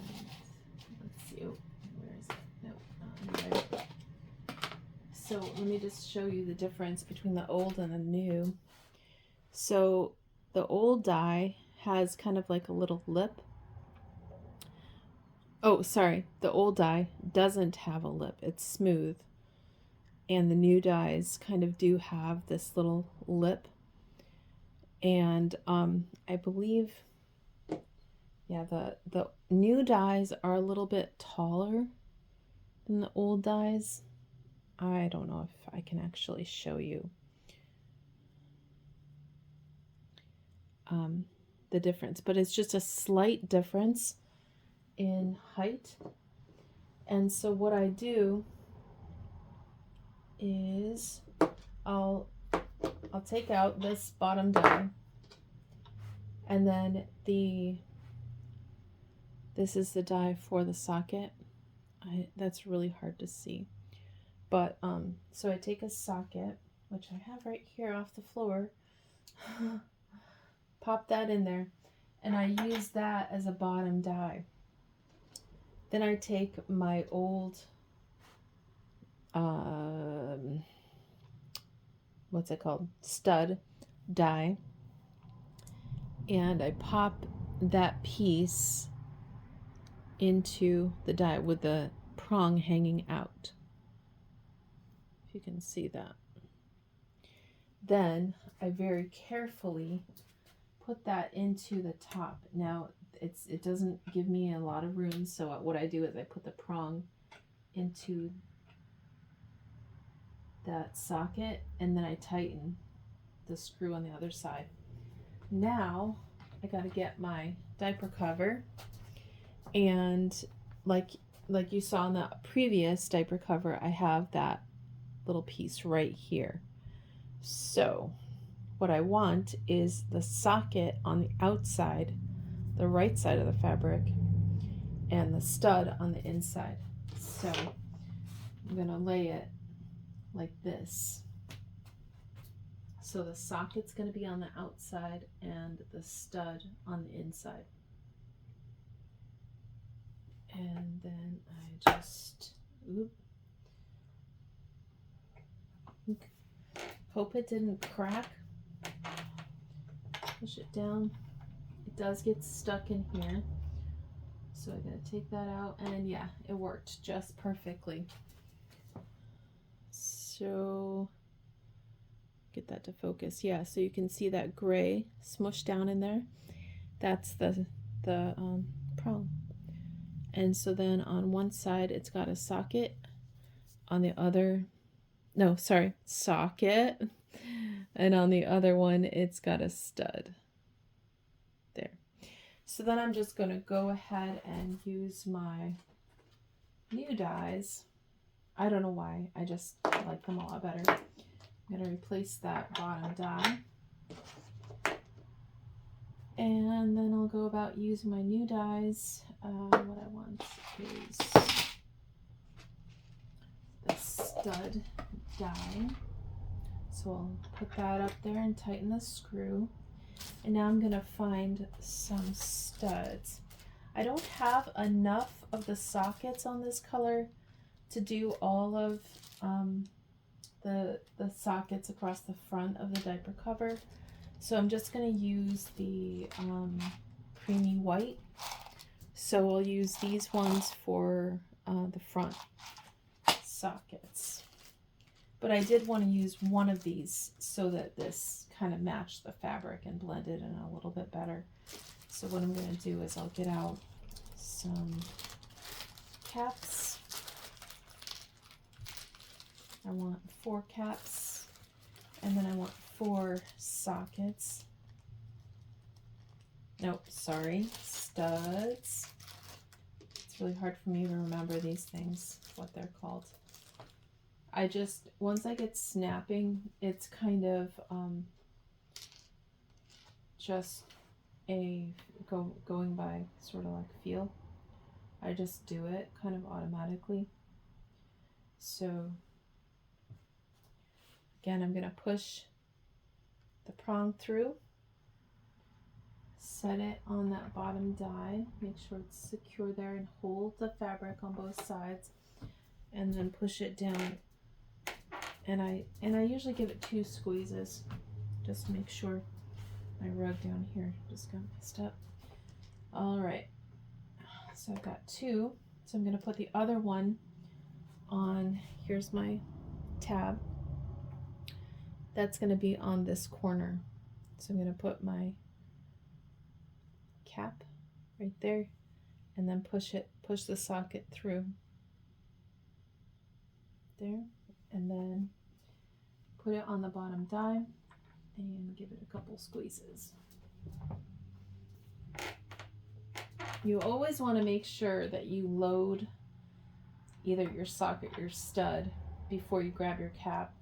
let's see, oh, where is it? No, not in there. So let me just show you the difference between the old and the new. So the old die has kind of like a little lip. Oh, sorry, the old die doesn't have a lip. It's smooth. And the new dies kind of do have this little lip. And I believe, yeah, the new dies are a little bit taller than the old dies. I don't know if I can actually show you the difference, but it's just a slight difference in height. And so what I do is I'll take out this bottom die, and then this is the die for the socket. That's really hard to see, but so I take a socket, which I have right here off the floor, pop that in there, and I use that as a bottom die. Then I take my old what's it called, stud die, and I pop that piece into the die with the prong hanging out, if you can see that. Then I very carefully put that into the top. Now it doesn't give me a lot of room, so what I do is I put the prong into that socket, and then I tighten the screw on the other side. Now I got to get my diaper cover, and like you saw in the previous diaper cover, I have that little piece right here. So what I want is the socket on the outside, the right side of the fabric, and the stud on the inside. So I'm going to lay it like this. So the socket's going to be on the outside and the stud on the inside. And then I just hope it didn't crack. Push it down. It does get stuck in here, so I gotta take that out, and yeah, it worked just perfectly. So get that to focus. Yeah, so you can see that gray smushed down in there. That's the prong. And so then on one side it's got a socket, on the other, no, sorry, socket, and on the other one it's got a stud there. So then I'm just going to go ahead and use my new dies. I don't know why, I just like them a lot better. I'm going to replace that bottom die, and then I'll go about using my new dies. What I want is the stud die. So I'll put that up there and tighten the screw. And now I'm going to find some studs. I don't have enough of the sockets on this color to do all of the sockets across the front of the diaper cover. So I'm just going to use the creamy white. So I'll use these ones for the front sockets. But I did want to use one of these so that this kind of matched the fabric and blended in a little bit better. So what I'm going to do is I'll get out some caps. I want 4 caps, and then I want 4 sockets. Nope, sorry, studs. It's really hard for me to remember these things, what they're called. Once I get snapping, it's kind of just going by sort of like feel. I just do it kind of automatically. So Again, I'm going to push the prong through, set it on that bottom die, make sure it's secure there, and hold the fabric on both sides, and then push it down. And I usually give it 2 squeezes just to make sure. My rug down here just got messed up. All right, so I've got 2, so I'm going to put the other one on. Here's my tab. That's going to be on this corner, so I'm going to put my cap right there, and then push the socket through there, and then put it on the bottom die and give it a couple squeezes. You always want to make sure that you load either your socket or your stud before you grab your cap.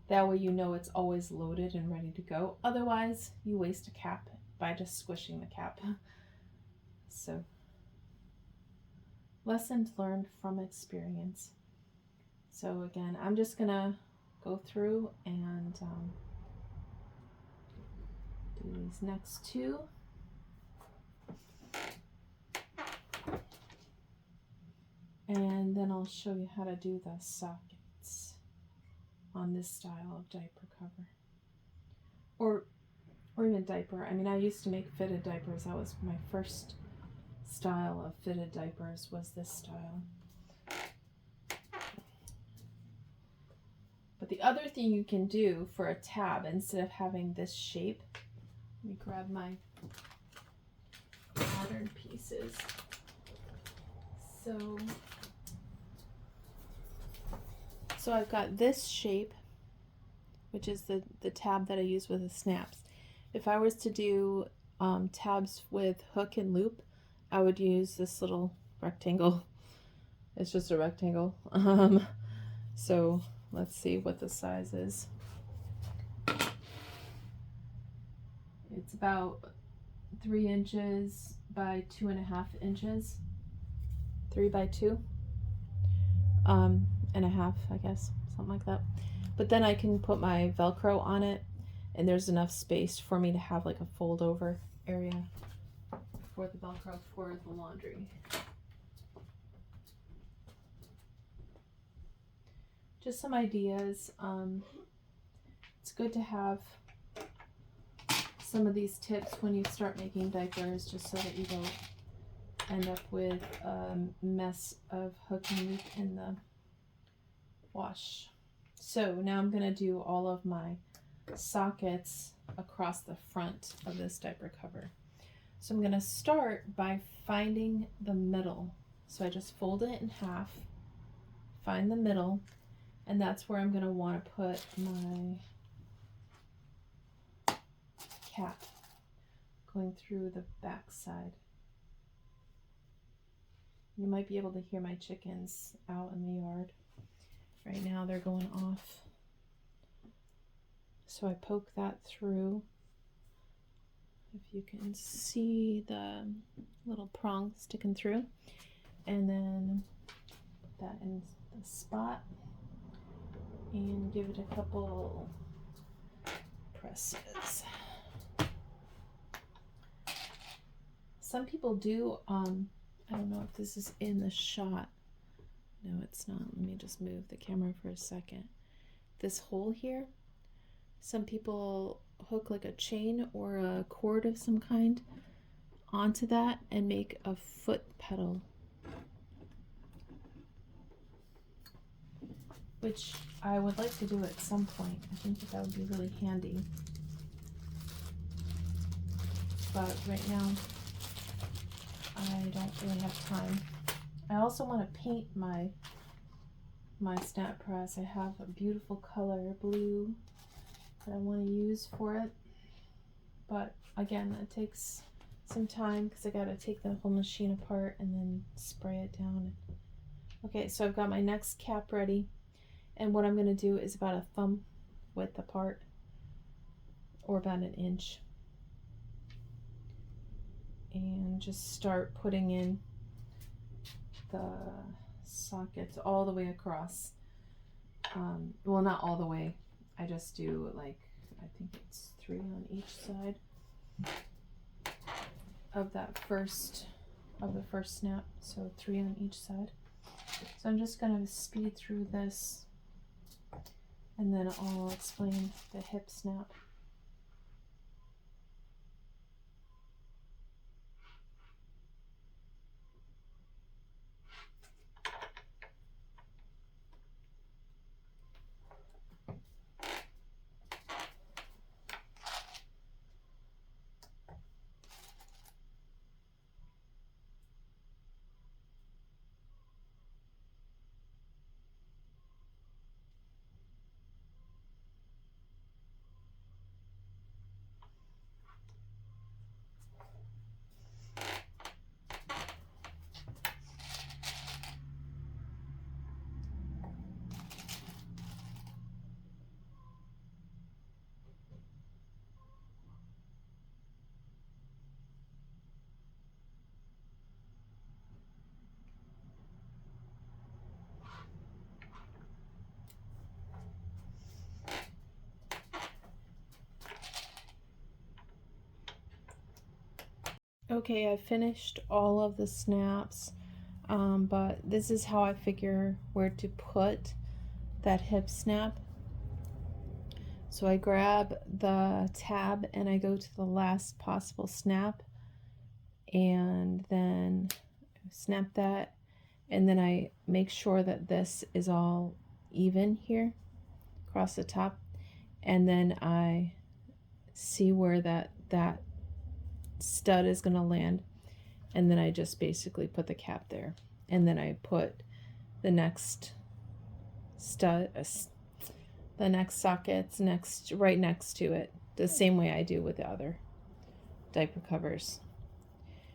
That way you know it's always loaded and ready to go. Otherwise, you waste a cap by just squishing the cap. So, lessons learned from experience. So again, I'm just gonna go through and do these next 2. And then I'll show you how to do the sockets on this style of diaper cover. Or even diaper. I mean, I used to make fitted diapers. That was my first style of fitted diapers, was this style. But the other thing you can do for a tab, instead of having this shape, let me grab my pattern pieces. So I've got this shape, which is the tab that I use with the snaps. If I was to do tabs with hook and loop, I would use this little rectangle. It's just a rectangle. So let's see what the size is. It's about 3 inches by 2.5 inches. 3 by 2 and a half, I guess, something like that. But then I can put my Velcro on it, and there's enough space for me to have like a fold over area for the Velcro for the laundry. Just some ideas. It's good to have some of these tips when you start making diapers, just so that you don't end up with a mess of hook and loop in the wash. So now I'm going to do all of my sockets across the front of this diaper cover. So I'm going to start by finding the middle. So I just fold it in half, find the middle, and that's where I'm going to want to put my cap, going through the back side. You might be able to hear my chickens out in the yard. Right now they're going off. So I poke that through. If you can see the little prong sticking through. And then put that in the spot and give it a couple presses. Some people do, I don't know if this is in the shot. No, it's not. Let me just move the camera for a second. This hole here, some people hook like a chain or a cord of some kind onto that and make a foot pedal, which I would like to do at some point. I think that would be really handy. But right now, I don't really have time. I also want to paint my snap press. I have a beautiful color, blue, that I want to use for it. But again, it takes some time because I got to take the whole machine apart and then spray it down. Okay, so I've got my next cap ready. And what I'm going to do is about a thumb width apart, or about an inch. And just start putting in the sockets all the way across. Well, not all the way. I just do like, I think it's 3 on each side of that first, of the first snap. So 3 on each side. So I'm just gonna speed through this and then I'll explain the hip snap. Okay, I finished all of the snaps, but this is how I figure where to put that hip snap. So I grab the tab and I go to the last possible snap and then snap that, and then I make sure that this is all even here across the top, and then I see where that stud is going to land, and then I just basically put the cap there, and then I put the next stud, the next sockets right next to it, the same way I do with the other diaper covers.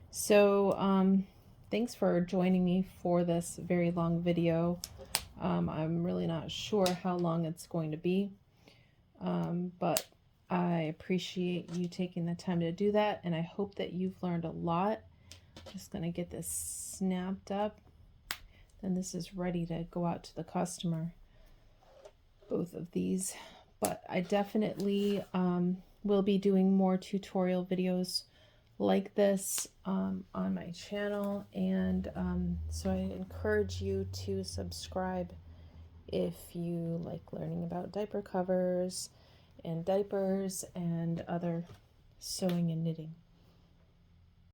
So thanks for joining me for this very long video. I'm really not sure how long it's going to be, but I appreciate you taking the time to do that, and I hope that you've learned a lot. Just going to get this snapped up, then this is ready to go out to the customer, both of these. But I definitely will be doing more tutorial videos like this on my channel, and so I encourage you to subscribe if you like learning about diaper covers and diapers and other sewing and knitting.